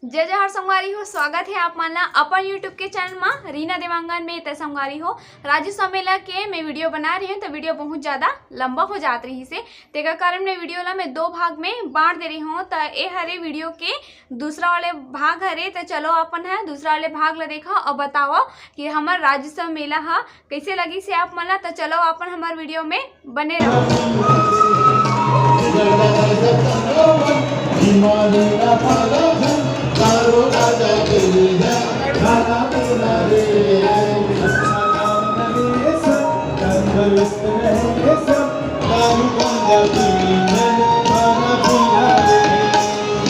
जय जय हर संगवारी हो। स्वागत है आप मानला अपन यूट्यूब के चैनल में रीना देवांगन में। त संगवारी हो राज्य सम्मेलन के मैं वीडियो बना रही हूँ तो वीडियो बहुत ज़्यादा लंबा हो जात रही से तेका कारण मैं वीडियो ला मैं दो भाग में बांट दे रही हूँ। तो ये हरे वीडियो के दूसरा वाले भाग हरे तो चलो अपन है दूसरा वाले भाग ला देखा और बताओ कि हमार राज्य सम्मेलन है कैसे लगी से आप मानला। तो चलो अपन हमारे वीडियो में बने रहो।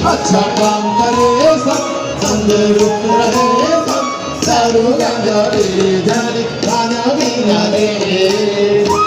अच्छा काम करे सब तंदुरुस्त रहे सब दारू गांजा धन खाना पीना दे।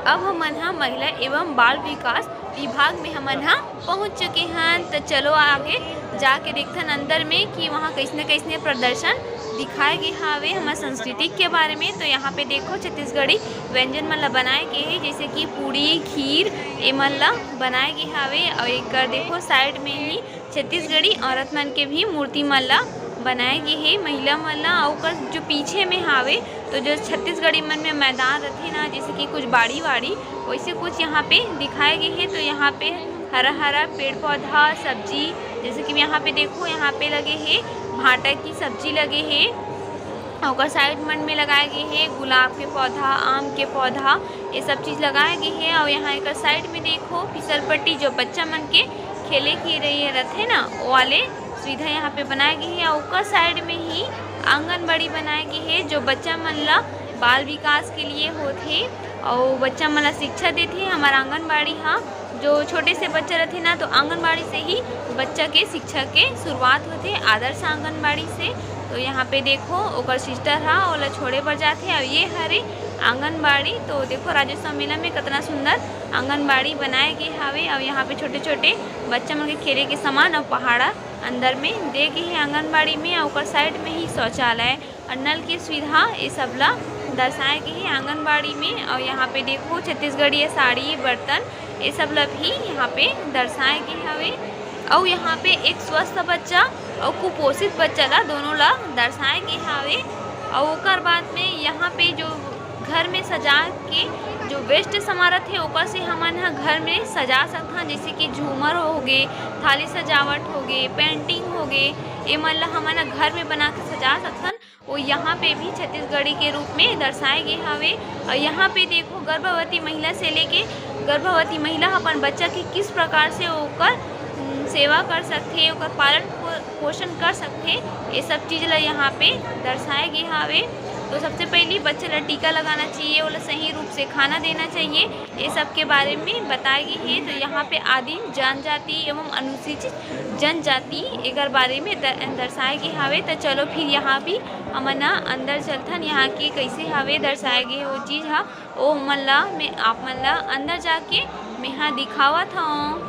अब हमन हा महिला एवं बाल विकास विभाग में हमन हा पहुँच चुके हैं। तो चलो आगे जाके देखते हैं अंदर में कि वहाँ कैसने प्रदर्शन दिखाए गए हावे हमारे संस्कृति के बारे में। तो यहाँ पे देखो छत्तीसगढ़ी व्यंजन मन ला बनाए गए हैं जैसे कि पूड़ी खीर ए मन ला बनाए गए हावे। और एक देखो साइड में ही छत्तीसगढ़ी औरत मन के भी मूर्ति मन ला बनाए गए है महिला मन ला। और जो पीछे में हावे तो जो छत्तीसगढ़ी मन में मैदान रहते ना जैसे कि कुछ बाड़ी वैसे कुछ यहाँ पे दिखाए गए हैं। तो यहाँ पे हरा हरा पेड़ पौधा सब्जी जैसे कि यहाँ पे देखो यहाँ पे लगे हैं भाटा की सब्जी लगे हैं। और साइड मन में लगाए गए हैं गुलाब के पौधा आम के पौधा ये सब चीज़ लगाए गए हैं। और यहाँ एक साइड में देखो फिसल पट्टी जो बच्चा मन के खेले की रही रहते ना वो वाले सुविधा यहाँ पे बनाए गई है। और साइड में ही आंगनबाड़ी बनाए गई है जो बच्चा मन ला बाल विकास के लिए होते और बच्चा मन ला शिक्षा देते। हमारा आंगनबाड़ी हाँ जो छोटे से बच्चे रहते ना तो आंगनबाड़ी से ही बच्चा के शिक्षा के शुरुआत होते आदर्श आंगनबाड़ी से। तो यहाँ पे देखो ओकर सिस्टर हाँ ओला छोड़े पर जाते और ये हरे आंगनबाड़ी। तो देखो राज्य सम्मेलन में कितना सुंदर आंगनबाड़ी बनाए गए हावे। और यहाँ पे छोटे छोटे बच्चा मन के खेले के सामान और पहाड़ा अंदर में दे गए हैं आंगनबाड़ी में। और साइड में ही शौचालय और नल की सुविधा ये सब ला दर्शाए गए हैं आंगनबाड़ी में। और यहाँ पे देखो छत्तीसगढ़ी साड़ी बर्तन ये सब ला भी यहाँ पे दर्शाए गए हवे। और यहाँ पे एक स्वस्थ बच्चा और कुपोषित बच्चा ला दोनों ला दर्शाए गए हवे। और ओकर बाद में यहाँ पे जो घर में सजा के जो वेस्ट समारत है ओकर से हमन हा घर में सजा सकते जैसे कि झूमर हो गए थाली सजावट हो गए पेंटिंग हो गए ये मन ला हमन हा घर में बना के सजा सकथन। वो यहाँ पे भी छत्तीसगढ़ी के रूप में दर्शाए गए हवे। और यहाँ पे देखो गर्भवती महिला से लेके गर्भवती महिला अपन बच्चा के किस प्रकार से ओकर सेवा कर सकते ओकर पालन पोषण कर सकते ये सब चीज़ ला यहाँ पे दर्शाए गए हवे। तो सबसे पहले बच्चे ला टीका लगाना चाहिए और सही रूप से खाना देना चाहिए ये सब के बारे में बताई गई है। तो यहाँ पे आदिम जनजाति एवं अनुसूचित जनजाति एक बारे में दर्शाए गए हवे। तो चलो फिर यहाँ भी हमन अंदर चलथन यहाँ के कैसे हवे दर्शाए गए वो चीज़ हा ओ मन ला मैं आप मन ला अंदर जाके मैं हाँ दिखावत हूँ।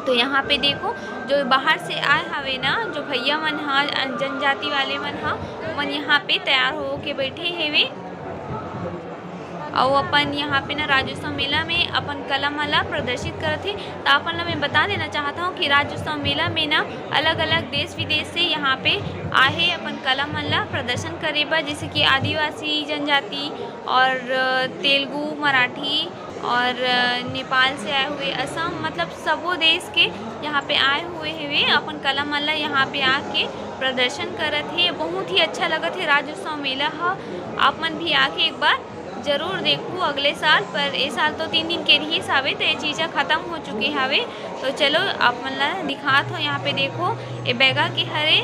तो यहाँ पे देखो जो बाहर से आए हवे ना जो भैया मन हाँ जनजाति वाले मन हाँ मन यहाँ पे तैयार हो के बैठे हेवे। और अपन यहाँ पे ना राज्योत्सव मेला में अपन कला मला प्रदर्शित करते। तो अपन ला मैं बता देना चाहता हूँ कि राज्योत्सव मेला में ना अलग अलग देश विदेश से यहाँ पे आए अपन कला मला प्रदर्शन करे बा जैसे कि आदिवासी जनजाति और तेलुगु मराठी और नेपाल से आए हुए असम मतलब सबो देश के यहाँ पे आए हुए हुए अपन कला मला यहाँ पे आके प्रदर्शन करत है। बहुत ही अच्छा लगत है राज्योत्सव मेला हा आप मन भी आके एक बार जरूर देखो अगले साल पर ये साल तो 3 दिन के ही हावे तो ये चीज़ें ख़त्म हो चुके हावे। तो चलो आप मन ला दिखात हो यहाँ पे देखो ये बैगा के हरे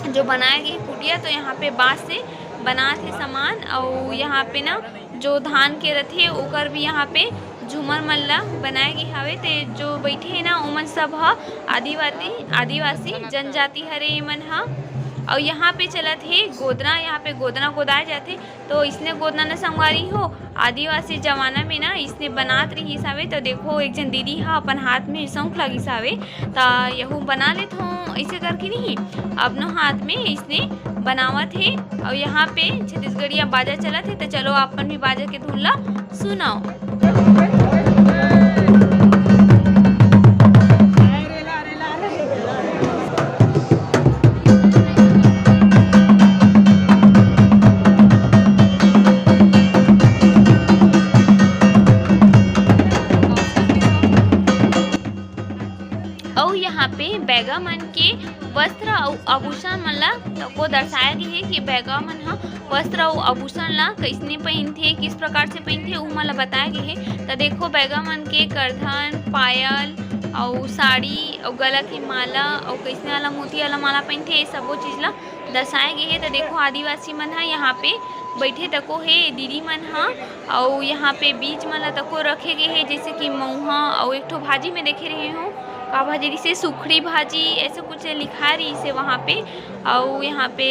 जो बनाए गए कुटिया तो यहाँ पे बाँस से बनात है सामान। और यहाँ पे ना जो धान के रथे ओकर भी यहाँ पे झूमर मन ला बनाए गए हवे। ते जो बैठे है ना ओमन सब ह आदिवासी जनजाति हरे मन हा। और यहाँ पे चलत है गोदना, यहाँ पे गोदना गोदाए जाते। तो इसने गोदना न संगवारी हो आदिवासी जमाना में ना इसने बनात रही सावे। तो देखो एक जन दीदी हा अपन हाथ में सौंख लगी सावे, तो यहू बना लेत हूँ ऐसे करके नहीं अपनों हाथ में इसने बनावत है। और यहाँ पे छत्तीसगढ़िया बाजा चलत है, तो चलो अपन भी बाजा के धुन ला सुनाओ। और यहाँ पे बैगा मन के वस्त्र और आभूषण मन ला को दर्शाया गया है कि बैगा मन हा वस्त्र और आभूषण ला कैसने पहनथे, किस प्रकार से पहनथे उ मन ला बताया गया है। तो देखो बैगा मन के करधन, पायल और साड़ी और गला की माला और कैसने वाला मोती वाला माला पहनथे, ये सबो चीज़ ला दर्शाया गया है। तो देखो आदिवासी मन हा यहाँ पे बैठे तको है दीदी मन हा, और यहाँ पे बीच मन ला तको रखे गए है जैसे कि मऊहा और एक ठो भाजी में देखे रहे हो का भाजी जिसे सुखड़ी भाजी ऐसे कुछ लिखा रही से वहाँ पे। और यहाँ पे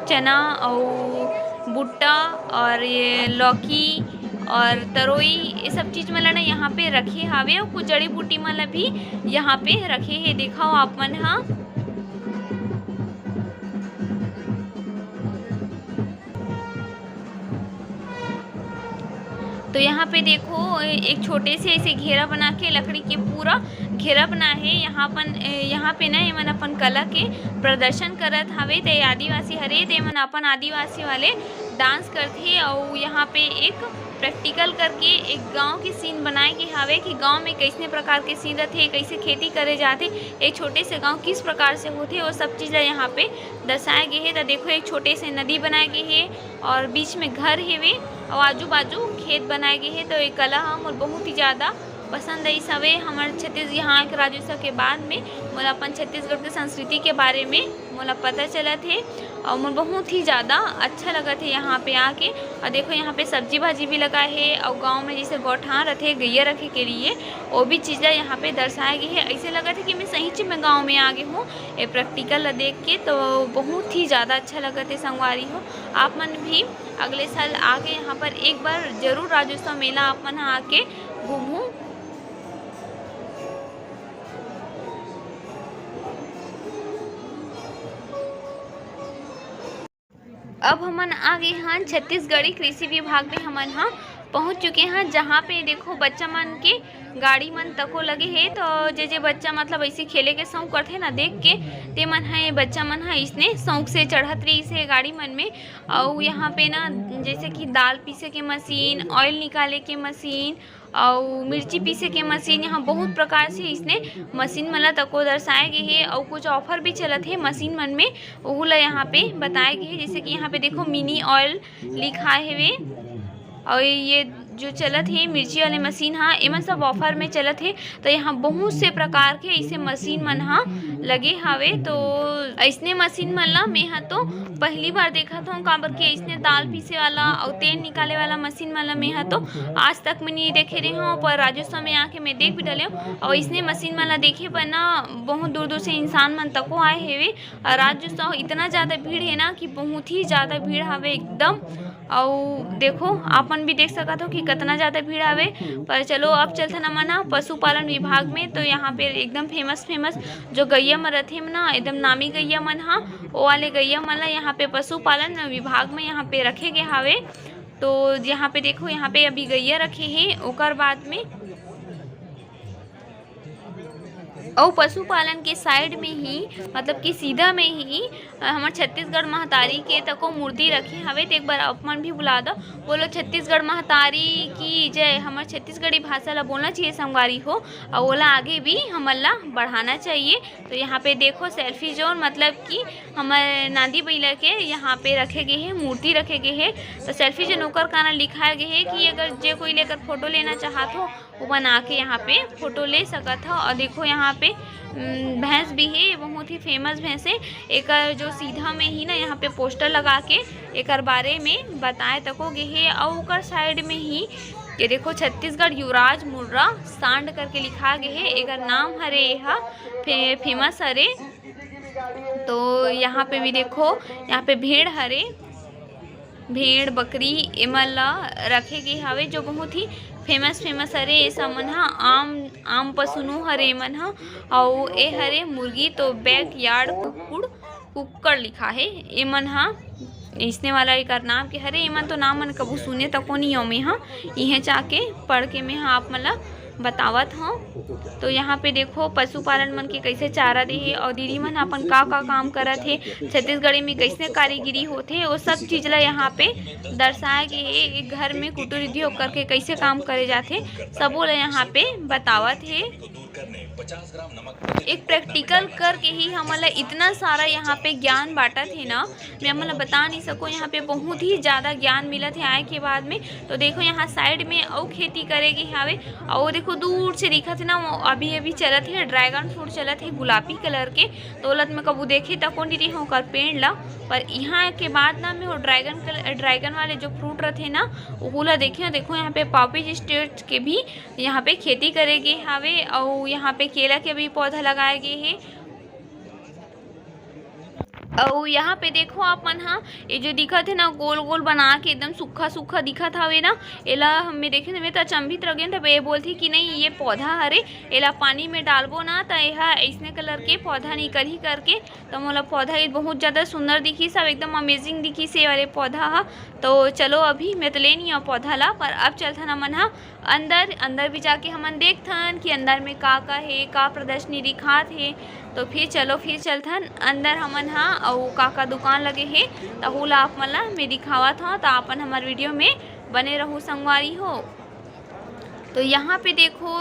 चना और भुट्टा और ये लौकी और तरोई ये सब चीज़ मतलब ना यहाँ पे रखे हावे, और कुछ जड़ी बूटी मतलब भी यहाँ पे रखे है। देखा हो आप मन हा तो यहाँ पे देखो एक छोटे से ऐसे घेरा बना के लकड़ी के पूरा घेरा बना है। यहाँ पे ना एमन अपन कला के प्रदर्शन करत हवे। ते आदिवासी हरे ते एमन अपन आदिवासी वाले डांस करथे। और यहाँ पे एक प्रैक्टिकल करके एक गांव के सीन बनाए के हवे कि गांव में कैसने प्रकार के सीन रहते, कैसे खेती करे जाते, एक छोटे से गांव किस प्रकार से होते, वो सब चीज़ यहाँ पे दर्शाए गए है। तो देखो एक छोटे से नदी बनाए गए है और बीच में घर हेवे और आजू बाजू खेत बनाए गए है। तो ये कला हम और बहुत ही ज़्यादा पसंद आई सवे हमारे छत्तीसगढ़ यहाँ के राज्योत्सव के बाद में मोला अपन छत्तीसगढ़ के संस्कृति के बारे में मोला पता चला थे और मोला बहुत ही ज़्यादा अच्छा लगा थे यहाँ पे आके। और देखो यहाँ पे सब्जी भाजी भी लगा है और गांव में जैसे गौठान रखे गैया रखे के लिए वो भी चीज़ें यहाँ पे दर्शाई गई है। ऐसे लगा था कि मैं सही चीज में गाँव में आ गई हूँ ये प्रैक्टिकल देख के, तो बहुत ही ज़्यादा अच्छा लगा थे संगवारी हो। आप मन भी अगले साल आके यहाँ पर एक बार जरूर राज्योत्सव मेला आप मन आके घूमूँ। अब हमन आ गए हैं छत्तीसगढ़ी कृषि विभाग में हमन हाँ पहुंच चुके हैं, जहाँ पे देखो बच्चा मन के गाड़ी मन तको लगे है। तो जे बच्चा मतलब ऐसे खेले के शौक करते ना देख के ते मन है बच्चा मन है इसने शौक से चढ़त रही से गाड़ी मन में। और यहाँ पे ना जैसे कि दाल पीसे के मशीन, ऑयल निकाले के मशीन और मिर्ची पीसे के मशीन, यहाँ बहुत प्रकार से इसने मशीन मन ला तको दर्शाए गए है। और कुछ ऑफर भी चलत है मशीन मन में, वो ला यहाँ पे बताए गए है। जैसे कि यहाँ पे देखो मिनी ऑयल लिखा है और ये जो चलत है मिर्ची वाले मशीन हाँ एमन सब ऑफर में चलत है। तो यहाँ बहुत से प्रकार के ऐसे मशीन मन हाँ लगे हावे। तो ऐसने मशीन मन ला मैं हाँ तो पहली बार देखा था काबर के ऐसने दाल पीसे वाला और तेल निकाले वाला मशीन मन ला मैं हाँ तो आज तक मैं नहीं देखे रही हूँ, पर राज्योत्सव में आके मैं देख भी डले हूँ। और ऐसने मशीन मन ला देखे पर ना बहुत दूर दूर से इंसान मन तको आए हेवे। राज्योत्सव इतना ज़्यादा भीड़ है ना कि बहुत ही ज़्यादा भीड़ हवे एकदम। और देखो आपन भी देख सकत हो कि कितना ज़्यादा भीड़ आवे। पर चलो अब चलते न मना पशुपालन विभाग में। तो यहाँ पे एकदम फेमस जो गैया मन रथे ना एकदम नामी गैया मन हाँ वो वाले गैया मन ला यहाँ पे पशुपालन विभाग में यहाँ पे रखे गए हावे। तो यहाँ पे देखो यहाँ पे अभी गैया रखे हैं, ओकर बाद में और पशुपालन के साइड में ही मतलब कि सीधा में ही हमारे छत्तीसगढ़ महतारी के तको मूर्ति रखे हवे। तो एक बार अपमान भी बुला दो, बोलो छत्तीसगढ़ महतारी की जय। हमारे छत्तीसगढ़ी भाषा ला बोलना चाहिए संगवारी हो और ओला आगे भी हमन ला बढ़ाना चाहिए। तो यहाँ पे देखो सेल्फी जोन मतलब कि हमारे नांदी बैला के यहाँ पे रखे गए हैं, मूर्ति रखे गए हैं। तो सेल्फी जोन ओकर काना लिखाया गया है कि अगर जे कोई लेकर फोटो लेना चाहत हो वो बना के यहाँ पे फोटो ले सकत हो। और देखो यहाँ पे भैंस भी है, बहुत ही फेमस भैंस है। एक जो सीधा में ही ना यहाँ पे पोस्टर लगा के एक बारे में बताए तकोगे है। और ओकर साइड में ही ये देखो छत्तीसगढ़ युवराज मुर्रा सांड करके लिखा गया है। एक नाम हरे यह फेमस हरे तो यहाँ पे भी देखो, यहाँ पे भेड़ हरे, भेड़ बकरी एमन ला रखे गे हवे, जो बहुत ही फेमस हरे। ए सब मन ह आम पशु हरे एमन ह। अउ ए हरे मुर्गी तो बैकयार्ड कुक्कड़ लिखा है एमन ह। इसने वाला एक नाम के हरे। एमन तो नाम मन कबू सुने तको नहीं हो में ह, इहे जाके पढ़ के में आप मन ला बतावत हूँ। तो यहाँ पे देखो पशुपालन मन के कैसे चारा दे हे, और दीदी मन अपन का काम करत हे, छत्तीसगढ़ी में कैसे कारीगिरी होथे, वो सब चीज ला यहाँ पे दर्शाए गे हे। एक घर में कुटीर उद्योग करके कैसे काम करे जाथे, सबो ला यहाँ पे बतावत हे। एक प्रैक्टिकल करके ही हमला इतना सारा यहाँ पे ज्ञान बांटत है ना, मैं हमला बता नहीं सकूँ। यहाँ पे बहुत ही ज़्यादा ज्ञान मिलत है आए के बाद में। तो देखो यहाँ साइड में और खेती करेगी हावे, और देखो दूर से दिखत है ना, अभी चलत है ड्रैगन फ्रूट चलत है गुलाबी कलर के। तो ओलत में कबू देखे तक कौन रही होकर पेड़ ला, पर यहाँ के बाद ना में वो ड्रैगन वाले जो फ्रूट रहते ना, वो ला देखिए। देखो यहाँ पे पॉपी स्टेट के भी यहाँ पे खेती करेगी हावे, और यहाँ पे केला के भी पौधा लगाए गए हैं। और यहाँ पे देखो आप मन हाँ, ये जो दिखत है ना गोल गोल बना के एकदम सूखा दिखत हवे ना, एला हमें देखे में तो अचंभित रह गए। तब ये बोलती कि नहीं ये पौधा हरे, एला पानी में डालबो ना तो यह ऐसने कलर के पौधा निकल ही करके। तो मोला पौधा ये बहुत ज़्यादा सुंदर दिखी, सब एकदम अमेजिंग दिखी से वाले पौधा हा। तो चलो अभी मैं तो ले नहीं आऊँ पौधा ला, पर अब चलथन हमन हा अंदर भी जाके हमन देखथन कि अंदर में का है, का प्रदर्शनी दिखात है। तो फिर चलथन अंदर हमन हा, और का दुकान लगे है तहु ला आप मन ला मैं दिखावत हूँ। तो अपन हमारे वीडियो में बने रहू संगवारी हो। तो यहाँ पे देखो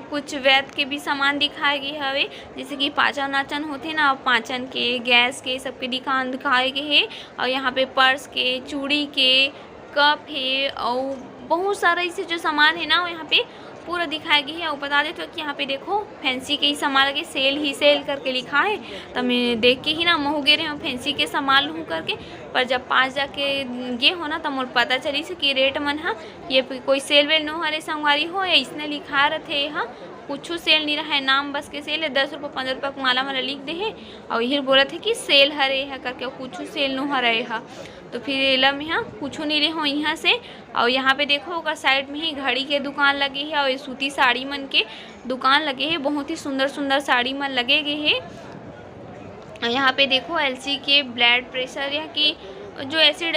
कुछ वैद के भी सामान दिखाए गए हवे, जैसे कि पाचन नाचन होते ना, पाचन के गैस के सबके दुकान दिखाए गए है। और यहाँ पे पर्स के, चूड़ी के, कप है, और बहुत सारा ऐसे जो सामान है ना वो यहाँ पे पूरा दिखाया गया है। और बता देते हो कि यहाँ पे देखो फैंसी के ही सामान लगे, सेल करके लिखा है। तो मैं देख के ही ना महू गे रहे हूँ फैंसी के सामान लूँ करके, पर जब पास जाके गे हो ना तो मोर पता चली से कि रेट मन हा ये कोई सेल वेल नो हरे संगवारी हो, या इसने लिखा रहे हाँ कुछ सेल नहीं रहा है, नाम बस के सेल है। 10 रुपये 15 रुपये का माला लिख दे है, और यही बोला थे कि सेल हरे है करके, कुछ सेल नो हरे है। तो फिर एला में यहाँ कुछ नहीं रहे हो यहाँ से। और यहाँ पे देखो ओकर साइड में ही घड़ी के दुकान लगे है, और ये सूती साड़ी मन के दुकान लगे है, बहुत ही सुंदर साड़ी मन लगे गए है। यहाँ पे देखो एलसी के ब्लड प्रेशर या कि जो एसिड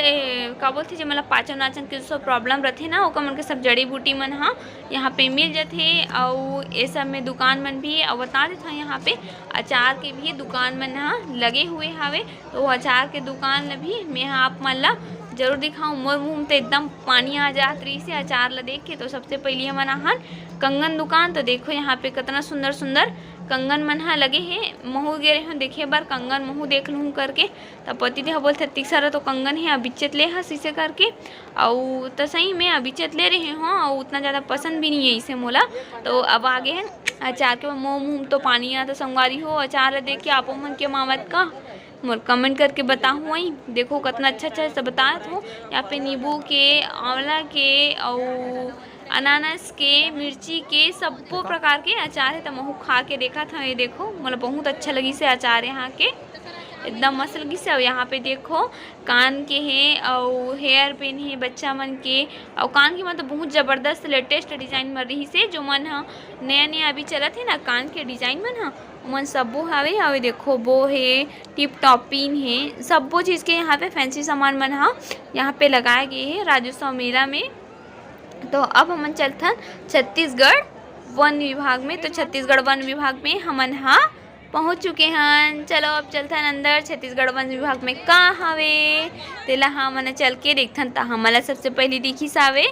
का बोलते जो मतलब पाचन वाचन के सब प्रॉब्लम रहते ना, ओकर मन के सब जड़ी बूटी मन हाँ यहाँ पे मिल जाते। और ये सब में दुकान मन भी, और बता देता हूँ यहाँ पे अचार के भी दुकान मन हाँ लगे हुए हावे। तो वो अचार के दुकान ला भी मैं आप मन ला जरूर दिखाऊँ। मोर मुँह में तो एकदम पानी आ जात रही से अचार ला देख के। तो सबसे पहले हमन आहन कंगन दुकान। तो देखो यहाँ पे कितना सुंदर कंगन मन हा लगे हैं। महू गे रहे देखे बार कंगन, महू देख लूँ करके। तब पति देह बोलते इतनी सारा तो कंगन है, अबिचत ले हस इसे करके। और तो सही में अबिचत ले रहे हों, और उतना ज़्यादा पसंद भी नहीं है इसे मोला। तो अब आगे है अचार के मुँह तो पानी आता संगवारी हो। अचार देख के आपो मन के मावत का मोर कमेंट करके बताऊँ वही। देखो कितना अच्छा सब बताया हूँ। यहाँ पे नींबू के, आंवला के, और अनानास के, मिर्ची के सबो प्रकार के अचार है। तो महू खा के देखा था, ये देखो मतलब बहुत अच्छा लगी से अचार यहाँ के, एकदम मस्त लगी से। और यहाँ पे देखो कान के हैं, और हेयर पिन है बच्चा मन के, और कान के मतलब बहुत ज़बरदस्त लेटेस्ट डिज़ाइन मर रही से, जो मन हाँ नया अभी चलत है ना कान के डिज़ाइन मन हाँ मन सबो हवे। और देखो वो है टिप टॉप पिन है, सबो चीज़ के यहाँ पे फैंसी सामान मन हाँ यहाँ पे लगाए गए हैं राज्योत्सव मेला में। तो अब हमन चलथन छत्तीसगढ़ वन विभाग में। तो छत्तीसगढ़ वन विभाग में हमन हाँ पहुँच चुके हैं। चलो अब चलथन अंदर छत्तीसगढ़ वन विभाग में का हवे तेला हमन चल के देखथन। तो हमला सबसे पहले दिखी सावे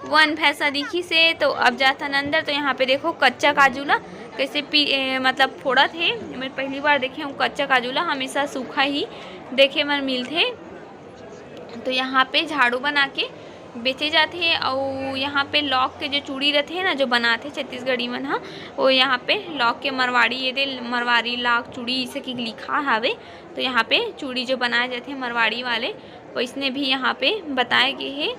वन भैंसा दिखी से। तो अब जाथन अंदर। तो यहाँ पे देखो कच्चा काजू ला कैसे मतलब फोड़ा थे। मैं पहली बार देखे हूँ कच्चा काजू ला, हमेशा सूखा ही देखे मन मिलते। तो यहाँ पे झाड़ू बना के बेचे जाते हैं। और यहाँ पे लॉक के जो चूड़ी रहते हैं ना जो बनाते छत्तीसगढ़ी मन हाँ, वो यहाँ पे लॉक के मरवाड़ी ये दे मरवाड़ी लाख चूड़ी इसे की लिखा हावे। तो यहाँ पे चूड़ी जो बनाए जाते हैं मरवाड़ी वाले, वैसने भी यहाँ पे बताए गए हैं।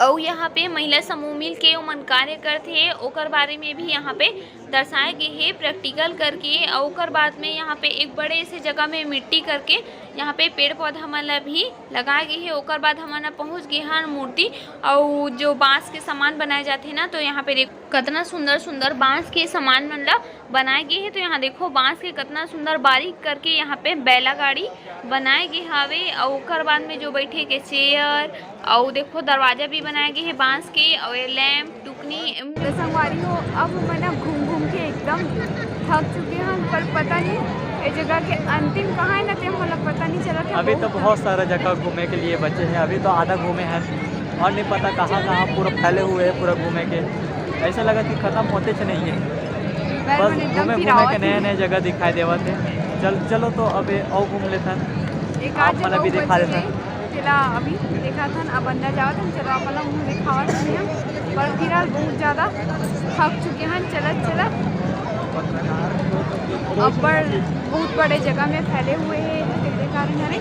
और यहाँ पे महिला समूह मिल के ओमन कार्य करते हैं, ओकर बारे में भी यहाँ पे दर्शाए गए है प्रैक्टिकल करके। और ओकर बाद में यहाँ पे एक बड़े से जगह में मिट्टी करके यहाँ पे पेड़ पौधा मन ला भी लगाए गए है। ओकर बाद हमन पहुँच गए हैं मूर्ति और जो बांस के सामान बनाए जाते हैं ना, तो यहाँ पे देखो कितना सुंदर सुंदर बांस के सामान मन ला बनाए गए हैं। तो यहाँ देखो बांस के कितना सुंदर बारीक करके यहाँ पे बैला गाड़ी बनाए गए हवे। और ओकर बाद में जो बैठे के चेयर और देखो दरवाजा भी बनाए गए हैं बांस के, और लैम्प टुकनी। संगवारी हो अब मैंने घूम घूम के एकदम थक चुके हैं, पर पता नहीं ये जगह के अंतिम कहाँ है ना, तो मतलब पता नहीं चला था। अभी तो बहुत सारा जगह घूमने के लिए बचे हैं, अभी तो आधा घूमे हैं और नहीं पता कहाँ कहाँ पूरा फैले हुए हैं पूरा घूमे के। ऐसा लगा कि ख़त्म होते च नहीं है, बस घूमे घूमे के नए नए जगह दिखाई देवा थे। चलो तो अभी और घूम लेते हैं, एक आप मन अभी दिखा देते हैं। चला अभी देखा था अब अंदर जाओ था, चलो आप मतलब मुँह दिखावा थे हम, पर फिलहाल बहुत ज़्यादा थक चुके हैं। चलत अब बहुत बड़े जगह में फैले हुए हैं कारण है।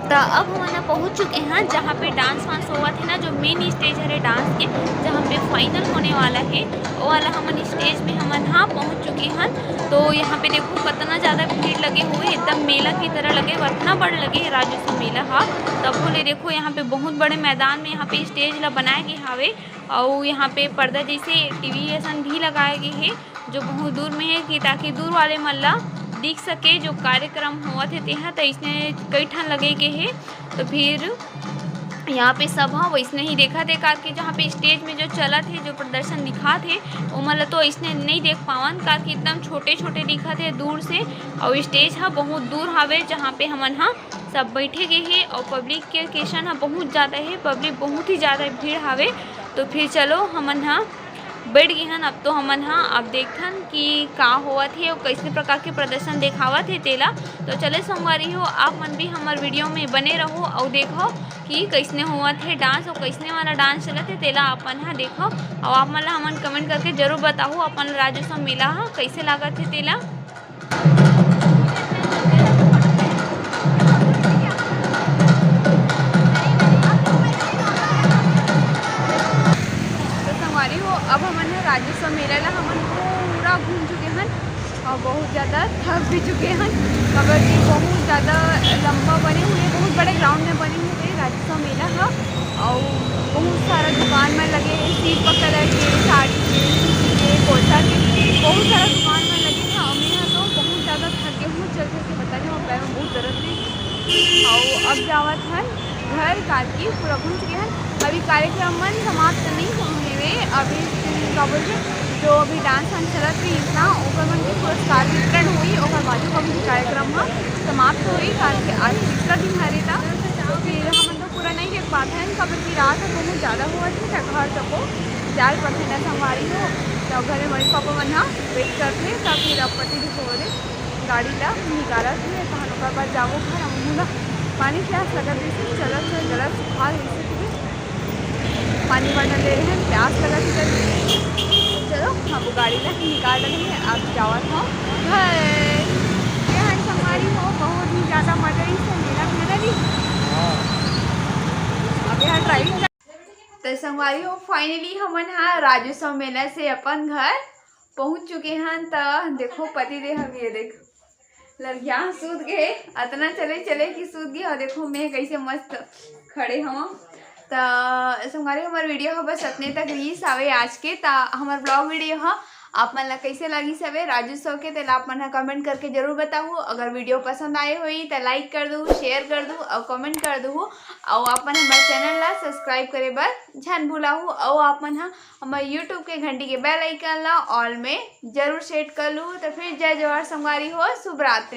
तो अब हम पहुंच चुके हैं जहाँ पे डांस वांस हुआ थे ना, जो मेन स्टेज है डांस के, जहाँ पे फाइनल होने वाला है वो वाला हमन स्टेज में हमन हाँ पहुँच चुके हैं। तो यहाँ पे देखो कितना ज़्यादा भीड़ लगे हुए, एकदम मेला की तरह लगे, इतना बड़ा लगे है राजस्व मेला। हाँ तब बोले देखो यहाँ पे बहुत बड़े मैदान में यहाँ पे स्टेज ला बनाए गए हवे, और यहाँ पे पर्दा जैसे टीवी ऐसा भी लगाए गए है जो बहुत दूर में है, कि ताकि दूर वाले मन ला दिख सके जो कार्यक्रम हुआ थे तेहा। तो इसने कई ठन लगे के है, तो फिर यहाँ पे सब हाँ वैसने ही देखा थे कार के जहाँ पे स्टेज में जो चला थे जो प्रदर्शन दिखा थे वो मतलब तो इसने नहीं देख पावन कार के एकदम छोटे छोटे दिखा थे दूर से। और स्टेज हाँ बहुत दूर हावे जहाँ पे हमन हाँ सब बैठे गए है, और पब्लिक के केशन हाँ बहुत ज़्यादा है, पब्लिक बहुत ही ज़्यादा भीड़ हावे। तो फिर चलो हमन हाँ बैठ गए हैं। अब तो हमन हाँ अब देखन कि का हुआ थे और कैसे प्रकार के प्रदर्शन दिखावा थे तेला। तो चले संगवारी हो आप मन भी हमारे वीडियो में बने रहो और देखो कि कैसने हुआ थे डांस और कैसने वाला डांस चला थे तेला अपन हाँ देखो। और आप मन हमन कमेंट करके जरूर बताओ अपन राजस्व मेला हाँ कैसे लगा थे तेला। अब हमन राजस्व मेला ला हमन पूरा घूम चुके हैं और बहुत ज़्यादा थक भी चुके हैं। मगर ये बहुत ज़्यादा लंबा बने हुए, बहुत बड़े ग्राउंड में बने हुए राजस्व मेला है, और बहुत सारा दुकान में लगे हैं, सीट पकड़ के साड़ी के पोछा के बहुत सारा दुकान में लगे हैं। और मैं यहाँ तो बहुत ज़्यादा थके हूँ, चलते से बता रही हूँ पैर में बहुत दर्द थी। और अब जावत है घर कार की पूरा घूम चुके हैं। अभी कार्यक्रम मन समाप्त नहीं होने में, अभी क्या बोलते जो अभी डांस वांस चलत रही इतना ओकर मन के पुरस्कार वितरण हुई, और बाजू का भी कार्यक्रम हाँ समाप्त हुई कारण के आज तीसरा दिन हरे था। तो फिर हम तो पूरा नहीं देख पाते हैं, कभी की रात बहुत ज़्यादा हुआ था घर सबको जाल पड़ते न संवारी हो। तो घर में मम्मी पापा मन हाँ वेट करते हैं, तब फिर पति भी हो रहे गाड़ी ला निकाला थे तहन ओकर बाद जाओ घर मुला पानी प्यास लगा दी चलत है गला सुखा रही पानी वाटर ले रहे हैं, प्यास लगा थी। चलो हम गाड़ी ला निकाल रहे हैं, अब जावा था घर हमारी हो बहुत ही ज़्यादा मजा से मेला मेरा भी अब यहाँ ड्राइविंग। तो संगवारी हो फाइनली हमन हाँ राजस्व मेला से अपन घर पहुँच चुके हैं। तो देखो पति दे हम ये देख लड़कियाँ सूत गए, इतना चले चले कि सूत गए, और देखो मैं कैसे मस्त खड़े हम। तो संगवारी हमारे वीडियो हो बस इतने तक रही सावे आज के। तो हमारे ब्लॉग वीडियो हाँ आप मन ला कैसे लगी सवे राजस्व के, तो आप मन कमेंट करके जरूर बताओ। अगर वीडियो पसंद आए हुई तो लाइक कर दो, शेयर कर दो और कमेंट कर दो। और आप मन हमारे चैनल ला सब्सक्राइब करे बर झन भूलाहू। और आप मन हमारे यूट्यूब के घंटी के बेल आइकन ला ऑल में जरूर सेट कर लूँ। तो फिर जय जवाहर संगवारी हो, शुभ रात्रि।